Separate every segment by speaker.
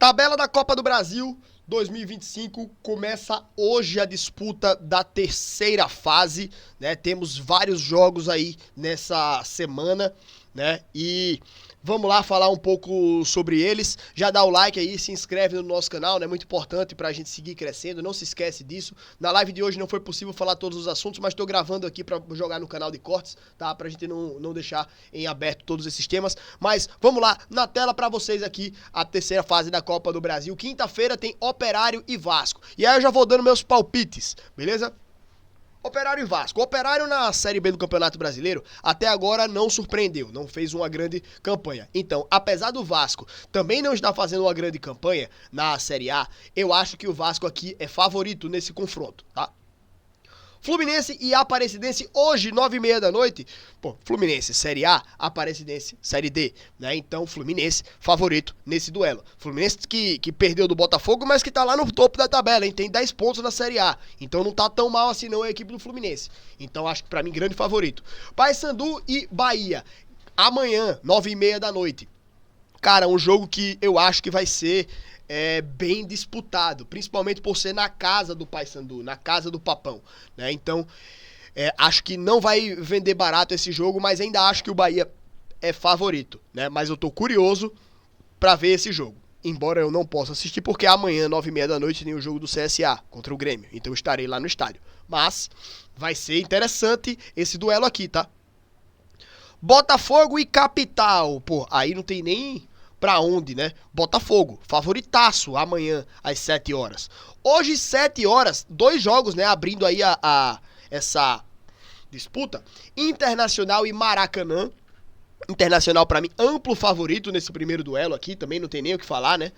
Speaker 1: Tabela da Copa do Brasil 2025, começa hoje a disputa da terceira fase, né? Temos vários jogos aí nessa semana, né? E vamos lá falar um pouco sobre eles. Já dá o like aí, se inscreve no nosso canal, né? Muito importante pra gente seguir crescendo, não se esquece disso. Na live de hoje não foi possível falar todos os assuntos, mas tô gravando aqui pra jogar no canal de cortes, tá? Pra gente não deixar em aberto todos esses temas. Mas vamos lá, na tela pra vocês aqui, a terceira fase da Copa do Brasil. Quinta-feira tem Operário e Vasco. E aí eu já vou dando meus palpites, beleza? Operário e Vasco. Operário na Série B do Campeonato Brasileiro até agora não surpreendeu, não fez uma grande campanha. Então, apesar do Vasco também não estar fazendo uma grande campanha na Série A, eu acho que o Vasco aqui é favorito nesse confronto, tá? Fluminense e Aparecidense hoje, 9h30 da noite. Pô, Fluminense, Série A, Aparecidense, Série D, né? Então, Fluminense, favorito nesse duelo. Fluminense que perdeu do Botafogo, mas que tá lá no topo da tabela, hein? Tem 10 pontos na Série A. Então não tá tão mal assim não a equipe do Fluminense. Então acho que pra mim, grande favorito. Paysandu e Bahia, amanhã, 9h30 da noite. Cara, um jogo que eu acho que vai ser bem disputado, principalmente por ser na casa do Paysandu, na casa do Papão, né? Então, acho que não vai vender barato esse jogo, mas ainda acho que o Bahia é favorito, né? Mas eu tô curioso pra ver esse jogo, embora eu não possa assistir, porque amanhã, 9h30 da noite, tem o jogo do CSA contra o Grêmio, então eu estarei lá no estádio. Mas vai ser interessante esse duelo aqui, tá? Botafogo e Capital, pô, aí não tem nem pra onde, né? Botafogo, favoritaço, amanhã às 7 horas. Hoje, 7 horas, 2 jogos, né? Abrindo aí essa disputa. Internacional e Maracanã. Internacional, pra mim, amplo favorito nesse primeiro duelo aqui. Também não tem nem o que falar, né?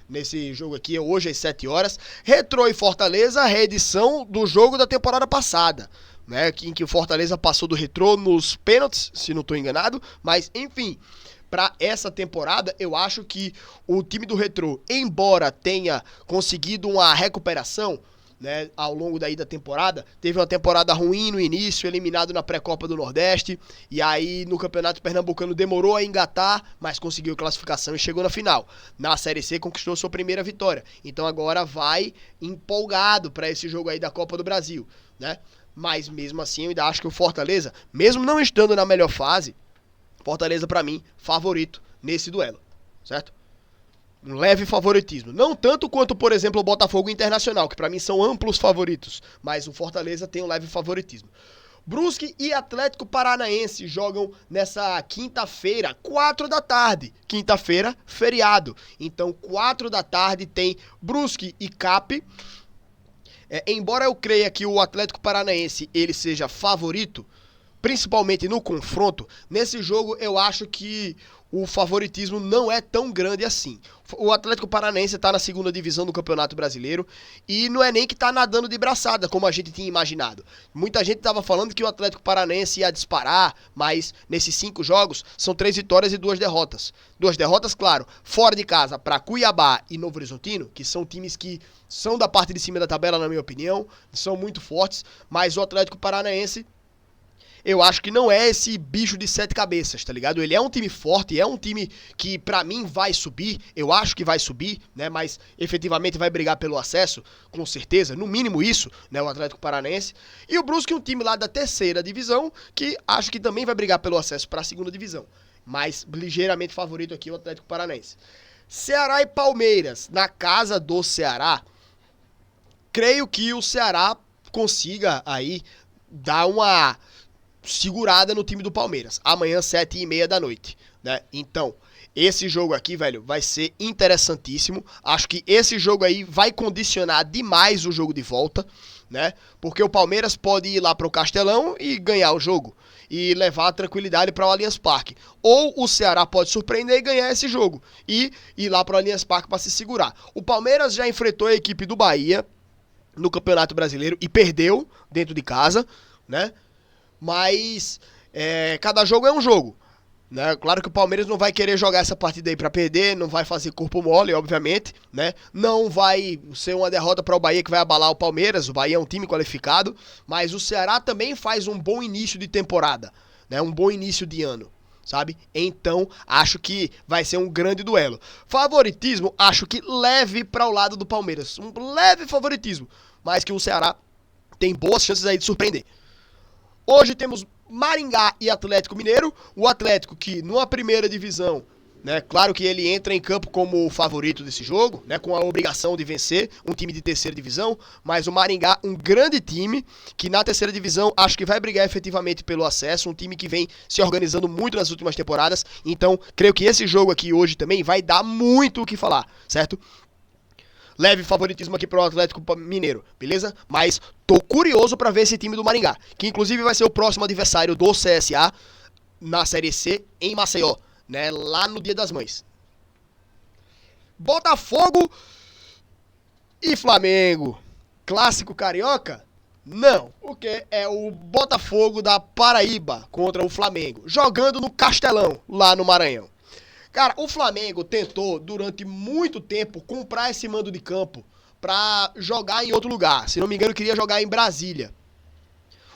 Speaker 1: Nesse jogo aqui, hoje às 7 horas. Retrô e Fortaleza, reedição do jogo da temporada passada, né? Em que o Fortaleza passou do Retrô nos pênaltis, se não tô enganado. Mas, enfim, para essa temporada, eu acho que o time do Retrô, embora tenha conseguido uma recuperação, né, ao longo daí da temporada, teve uma temporada ruim no início, eliminado na pré-copa do Nordeste, e aí no Campeonato Pernambucano demorou a engatar, mas conseguiu classificação e chegou na final. Na Série C conquistou sua primeira vitória, então agora vai empolgado para esse jogo aí da Copa do Brasil, né? Mas mesmo assim eu ainda acho que o Fortaleza, mesmo não estando na melhor fase, Fortaleza, pra mim, favorito nesse duelo, certo? Um leve favoritismo. Não tanto quanto, por exemplo, o Botafogo e Internacional, que pra mim são amplos favoritos, mas o Fortaleza tem um leve favoritismo. Brusque e Atlético Paranaense jogam nessa quinta-feira, 4 da tarde. Quinta-feira, feriado. Então, 4 da tarde tem Brusque e Cap. Embora eu creia que o Atlético Paranaense ele seja favorito, principalmente no confronto, nesse jogo eu acho que o favoritismo não é tão grande assim. O Atlético Paranaense está na segunda divisão do Campeonato Brasileiro e não é nem que está nadando de braçada, como a gente tinha imaginado. Muita gente estava falando que o Atlético Paranaense ia disparar, mas nesses 5 jogos são 3 vitórias e 2 derrotas. 2 derrotas, claro, fora de casa para Cuiabá e Novo Horizontino, que são times que são da parte de cima da tabela, na minha opinião, são muito fortes, mas o Atlético Paranaense, eu acho que não é esse bicho de 7 cabeças, tá ligado? Ele é um time forte, é um time que pra mim vai subir, eu acho que vai subir, né? Mas efetivamente vai brigar pelo acesso, com certeza, no mínimo isso, né? O Atlético Paranaense. E o Brusque é um time lá da terceira divisão, que acho que também vai brigar pelo acesso pra segunda divisão. Mas ligeiramente favorito aqui o Atlético Paranaense. Ceará e Palmeiras, na casa do Ceará. Creio que o Ceará consiga aí dar uma segurada no time do Palmeiras, amanhã 7h30 da noite, né? Então, esse jogo aqui, velho, vai ser interessantíssimo. Acho que esse jogo aí vai condicionar demais o jogo de volta, né? Porque o Palmeiras pode ir lá pro Castelão e ganhar o jogo e levar a tranquilidade para o Allianz Parque. Ou o Ceará pode surpreender e ganhar esse jogo e ir lá pro Allianz Parque para se segurar. O Palmeiras já enfrentou a equipe do Bahia no Campeonato Brasileiro e perdeu dentro de casa, né? Mas cada jogo é um jogo, né? Claro que o Palmeiras não vai querer jogar essa partida aí pra perder, não vai fazer corpo mole, obviamente, né? Não vai ser uma derrota para o Bahia que vai abalar o Palmeiras. O Bahia é um time qualificado, mas o Ceará também faz um bom início de temporada, né? Um bom início de ano, sabe? Então, acho que vai ser um grande duelo. Favoritismo, acho que leve para o lado do Palmeiras. Um leve favoritismo, mas que o Ceará tem boas chances aí de surpreender. Hoje temos Maringá e Atlético Mineiro. O Atlético que numa primeira divisão, né, claro que ele entra em campo como o favorito desse jogo, né, com a obrigação de vencer um time de terceira divisão, mas o Maringá, um grande time, que na terceira divisão acho que vai brigar efetivamente pelo acesso, um time que vem se organizando muito nas últimas temporadas, então creio que esse jogo aqui hoje também vai dar muito o que falar, certo? Leve favoritismo aqui pro Atlético Mineiro, beleza? Mas tô curioso pra ver esse time do Maringá, que inclusive vai ser o próximo adversário do CSA na Série C em Maceió, né? Lá no Dia das Mães. Botafogo e Flamengo. Clássico carioca? Não, porque é o Botafogo da Paraíba contra o Flamengo, jogando no Castelão, lá no Maranhão. Cara, o Flamengo tentou durante muito tempo comprar esse mando de campo pra jogar em outro lugar. Se não me engano, queria jogar em Brasília.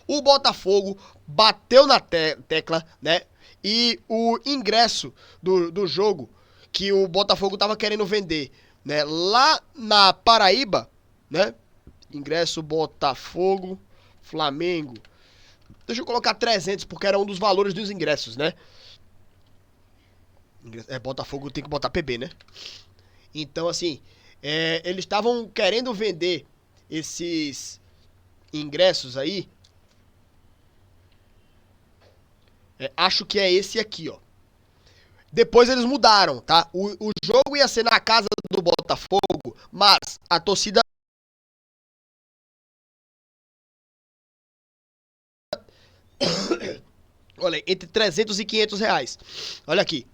Speaker 1: O Botafogo bateu na tecla, né? E o ingresso do jogo que o Botafogo tava querendo vender, né? Lá na Paraíba, né? Ingresso Botafogo, Flamengo. Deixa eu colocar 300 porque era um dos valores dos ingressos, né? Botafogo tem que botar PB, né? Então, assim, eles estavam querendo vender esses ingressos aí. Acho que é esse aqui, ó. Depois eles mudaram, tá? O jogo ia ser na casa do Botafogo, mas a torcida... Olha, entre 300 e 500 reais. Olha aqui.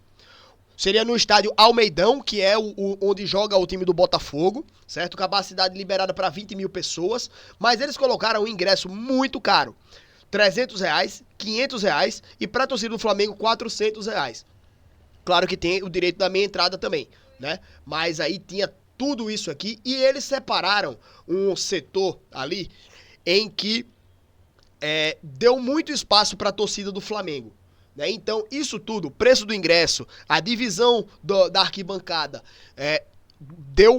Speaker 1: Seria no estádio Almeidão, que é onde joga o time do Botafogo, certo? Capacidade liberada para 20 mil pessoas, mas eles colocaram um ingresso muito caro. 300 reais, 500 reais e para a torcida do Flamengo 400 reais. Claro que tem o direito da meia entrada também, né? Mas aí tinha tudo isso aqui e eles separaram um setor ali em que deu muito espaço para a torcida do Flamengo. Né? Então, isso tudo, preço do ingresso, a divisão da arquibancada, deu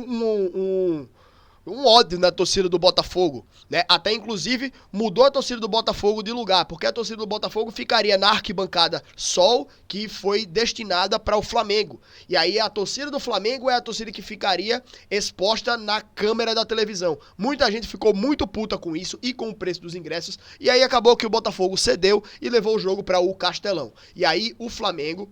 Speaker 1: um ódio na torcida do Botafogo, né? Até inclusive mudou a torcida do Botafogo de lugar, porque a torcida do Botafogo ficaria na arquibancada Sol, que foi destinada para o Flamengo. E aí a torcida do Flamengo é a torcida que ficaria exposta na câmera da televisão. Muita gente ficou muito puta com isso e com o preço dos ingressos, e aí acabou que o Botafogo cedeu e levou o jogo para o Castelão. E aí o Flamengo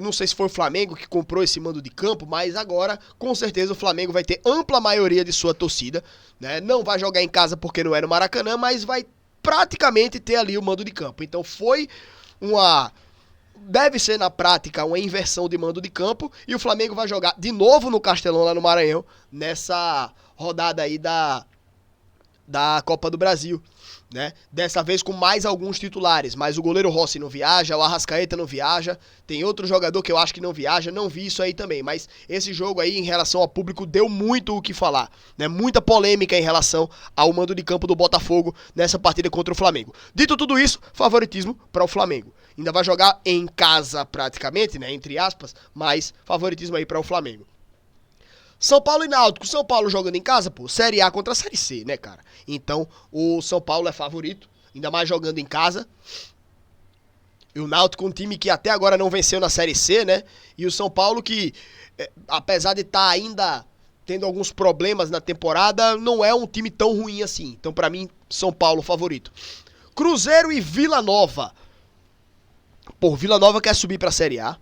Speaker 1: não sei se foi o Flamengo que comprou esse mando de campo, mas agora, com certeza, o Flamengo vai ter ampla maioria de sua torcida, né? Não vai jogar em casa porque não é no Maracanã, mas vai praticamente ter ali o mando de campo. Então deve ser na prática uma inversão de mando de campo e o Flamengo vai jogar de novo no Castelão, lá no Maranhão, nessa rodada aí da Copa do Brasil. Né? Dessa vez com mais alguns titulares, mas o goleiro Rossi não viaja, o Arrascaeta não viaja, tem outro jogador que eu acho que não viaja, não vi isso aí também, mas esse jogo aí em relação ao público deu muito o que falar, né? Muita polêmica em relação ao mando de campo do Botafogo nessa partida contra o Flamengo. Dito tudo isso, favoritismo para o Flamengo. Ainda vai jogar em casa praticamente, né? Entre aspas, mas favoritismo aí para o Flamengo. São Paulo e Náutico. São Paulo jogando em casa, pô, Série A contra a Série C, né, cara? Então, o São Paulo é favorito, ainda mais jogando em casa. E o Náutico, um time que até agora não venceu na Série C, né? E o São Paulo que, apesar de estar ainda tendo alguns problemas na temporada, não é um time tão ruim assim. Então, pra mim, São Paulo favorito. Cruzeiro e Vila Nova. Pô, Vila Nova quer subir pra Série A.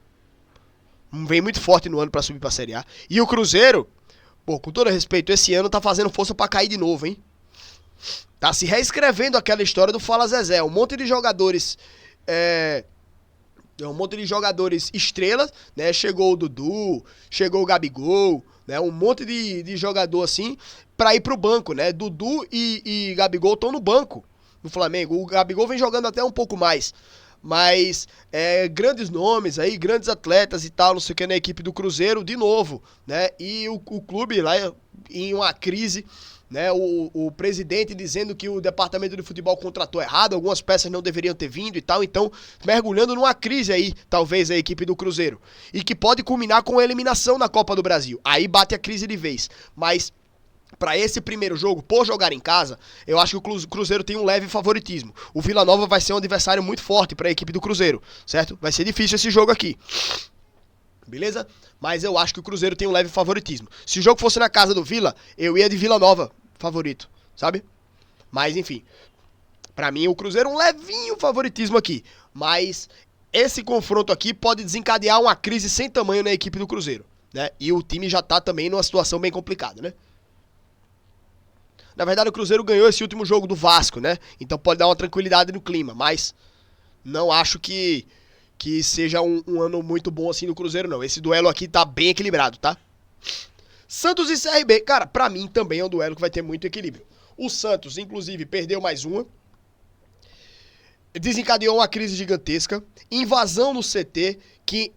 Speaker 1: Vem muito forte no ano pra subir pra Série A. E o Cruzeiro, pô, com todo respeito, esse ano tá fazendo força pra cair de novo, hein? Tá se reescrevendo aquela história do Fala Zezé. Um monte de jogadores... um monte de jogadores estrelas, né? Chegou o Dudu, chegou o Gabigol, né? Um monte de jogador assim pra ir pro banco, né? Dudu e Gabigol estão no banco do Flamengo. O Gabigol vem jogando até um pouco mais. Mas grandes nomes aí, grandes atletas e tal, não sei o que, na equipe do Cruzeiro, de novo, né? E o clube lá em uma crise, né? O presidente dizendo que o departamento de futebol contratou errado, algumas peças não deveriam ter vindo e tal, então mergulhando numa crise aí, talvez a equipe do Cruzeiro, e que pode culminar com a eliminação na Copa do Brasil. Aí bate a crise de vez, mas para esse primeiro jogo, por jogar em casa, eu acho que o Cruzeiro tem um leve favoritismo. O Vila Nova vai ser um adversário muito forte para a equipe do Cruzeiro, certo? Vai ser difícil esse jogo aqui. Beleza? Mas eu acho que o Cruzeiro tem um leve favoritismo. Se o jogo fosse na casa do Vila, eu ia de Vila Nova favorito, sabe? Mas enfim, pra mim o Cruzeiro é um levinho favoritismo aqui. Mas esse confronto aqui pode desencadear uma crise sem tamanho na equipe do Cruzeiro, né? E o time já tá também numa situação bem complicada, né? Na verdade o Cruzeiro ganhou esse último jogo do Vasco, né? Então pode dar uma tranquilidade no clima, mas não acho que seja um ano muito bom assim no Cruzeiro, não. Esse duelo aqui tá bem equilibrado, tá? Santos e CRB, cara, pra mim também é um duelo que vai ter muito equilíbrio. O Santos, inclusive, perdeu mais uma, desencadeou uma crise gigantesca, invasão no CT, que,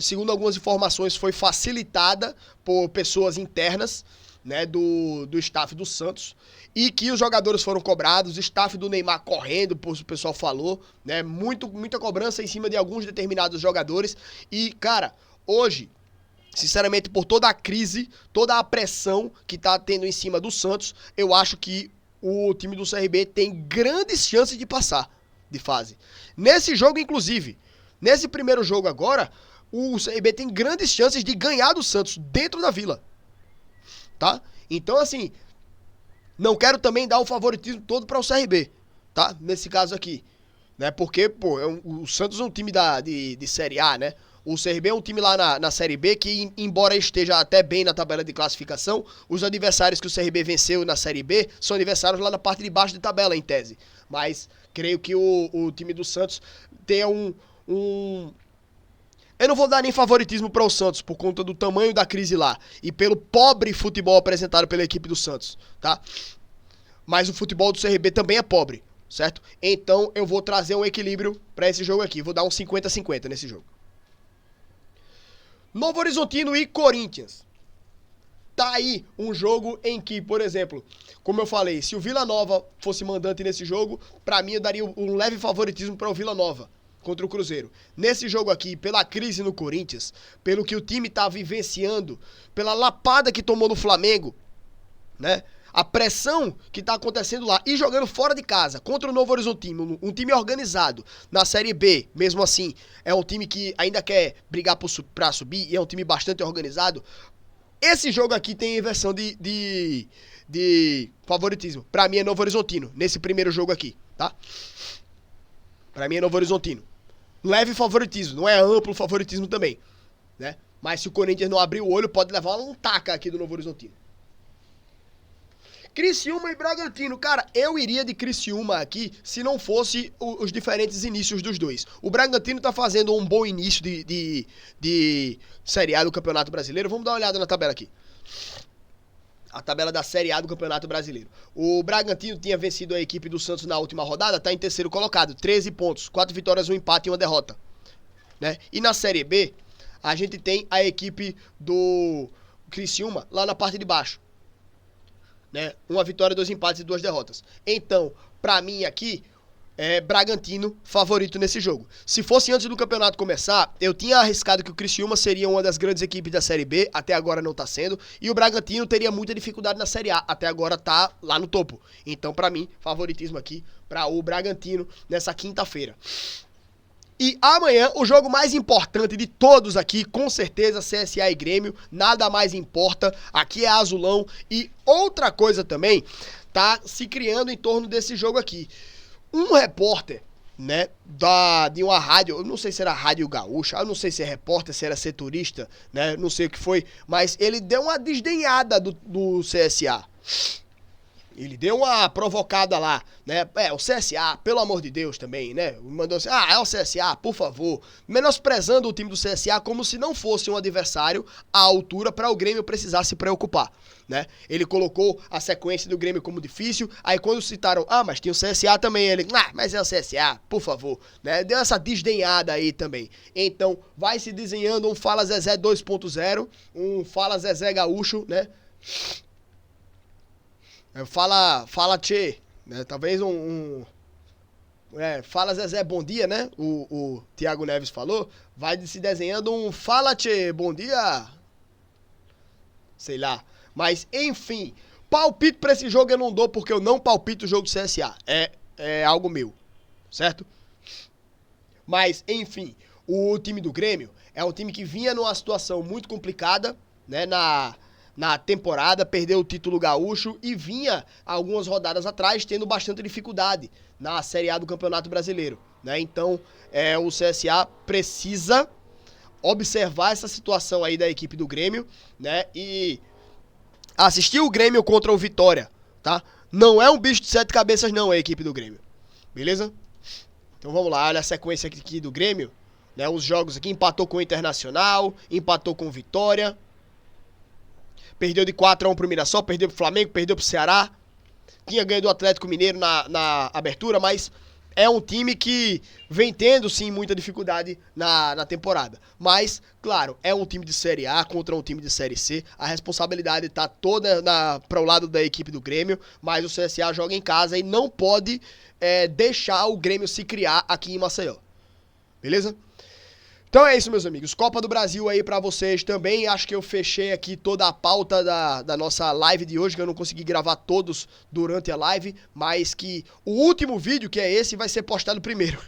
Speaker 1: segundo algumas informações, foi facilitada por pessoas internas, né, do staff do Santos, e que os jogadores foram cobrados, o staff do Neymar correndo, o pessoal falou, né, muita cobrança em cima de alguns determinados jogadores, e, cara, hoje, sinceramente, por toda a crise, toda a pressão que tá tendo em cima do Santos, eu acho que o time do CRB tem grandes chances de passar de fase. Nesse jogo, inclusive, nesse primeiro jogo agora, o CRB tem grandes chances de ganhar do Santos dentro da Vila, tá? Então, assim, não quero também dar o favoritismo todo para o CRB, tá? Nesse caso aqui, né? Porque, pô, o Santos é um time de Série A, né? O CRB é um time lá na Série B que, embora esteja até bem na tabela de classificação, os adversários que o CRB venceu na Série B são adversários lá na parte de baixo de tabela, em tese. Mas creio que o time do Santos tenha Eu não vou dar nem favoritismo para o Santos por conta do tamanho da crise lá e pelo pobre futebol apresentado pela equipe do Santos, tá? Mas o futebol do CRB também é pobre, certo? Então eu vou trazer um equilíbrio para esse jogo aqui. Vou dar um 50-50 nesse jogo. Novo Horizontino e Corinthians. Tá aí um jogo em que, por exemplo, como eu falei, se o Vila Nova fosse mandante nesse jogo, pra mim eu daria um leve favoritismo para o Vila Nova contra o Cruzeiro. Nesse jogo aqui, pela crise no Corinthians, pelo que o time tá vivenciando, pela lapada que tomou no Flamengo, né? A pressão que tá acontecendo lá e jogando fora de casa contra o Novo Horizontino, um time organizado na Série B, mesmo assim, é um time que ainda quer brigar pra subir e é um time bastante organizado. Esse jogo aqui tem inversão de favoritismo. Pra mim é Novo Horizontino, nesse primeiro jogo aqui, tá? Pra mim é Novo Horizontino. Leve favoritismo, não é amplo favoritismo também, né? Mas se o Corinthians não abrir o olho, pode levar um taca aqui do Novo Horizontino. Criciúma e Bragantino. Cara, eu iria de Criciúma aqui se não fosse os diferentes inícios dos dois. O Bragantino tá fazendo um bom início de Série A do Campeonato Brasileiro. Vamos dar uma olhada na tabela aqui. A tabela da Série A do Campeonato Brasileiro. O Bragantino tinha vencido a equipe do Santos na última rodada, tá em terceiro colocado, 13 pontos, 4 vitórias, 1 empate e 1 derrota, né? E na Série B, a gente tem a equipe do Criciúma lá na parte de baixo, né? 1 vitória, 2 empates e 2 derrotas. Então, pra mim aqui, Bragantino favorito nesse jogo. Se fosse antes do campeonato começar, eu tinha arriscado que o Criciúma seria uma das grandes equipes da Série B, até agora não tá sendo, e o Bragantino teria muita dificuldade na Série A, até agora tá lá no topo. Então, pra mim, favoritismo aqui para o Bragantino nessa quinta-feira. E amanhã, o jogo mais importante de todos aqui, com certeza, CSA e Grêmio, nada mais importa, aqui é azulão. E outra coisa também, tá se criando em torno desse jogo aqui. Um repórter, né, de uma rádio, eu não sei se era Rádio Gaúcha, eu não sei se é repórter, se era setorista, né, não sei o que foi, mas ele deu uma desdenhada do CSA. Ele deu uma provocada lá, né? O CSA, pelo amor de Deus também, né? Mandou assim, é o CSA, por favor. Menosprezando o time do CSA como se não fosse um adversário à altura para o Grêmio precisar se preocupar, né? Ele colocou a sequência do Grêmio como difícil, aí quando citaram, mas tem o CSA também, ele, mas é o CSA, por favor, né? Deu essa desdenhada aí também. Então, vai se desenhando um Fala Zezé 2.0, um Fala Zezé Gaúcho, né? Fala Tchê, né? Talvez Fala Zezé, bom dia, né? O Thiago Neves falou. Vai se desenhando um Fala Tchê, bom dia. Sei lá. Mas, enfim, palpite pra esse jogo eu não dou porque eu não palpito o jogo do CSA. É algo meu, certo? Mas, enfim, o time do Grêmio é um time que vinha numa situação muito complicada, né? Na temporada, perdeu o título gaúcho e vinha algumas rodadas atrás tendo bastante dificuldade na Série A do Campeonato Brasileiro, né? Então, o CSA precisa observar essa situação aí da equipe do Grêmio, né? E assistir o Grêmio contra o Vitória, tá? Não é um bicho de 7 cabeças não, a equipe do Grêmio, beleza? Então vamos lá, olha a sequência aqui do Grêmio, né? Os jogos aqui, empatou com o Internacional, empatou com o Vitória, perdeu de 4-1 pro Mirassol, perdeu pro Flamengo, perdeu pro Ceará. Tinha ganho do Atlético Mineiro na abertura, mas é um time que vem tendo, sim, muita dificuldade na temporada. Mas, claro, é um time de Série A contra um time de Série C. A responsabilidade tá toda para o lado da equipe do Grêmio, mas o CSA joga em casa e não pode deixar o Grêmio se criar aqui em Maceió. Beleza? Então é isso, meus amigos. Copa do Brasil aí pra vocês também. Acho que eu fechei aqui toda a pauta da nossa live de hoje, que eu não consegui gravar todos durante a live, mas que o último vídeo, que é esse, vai ser postado primeiro.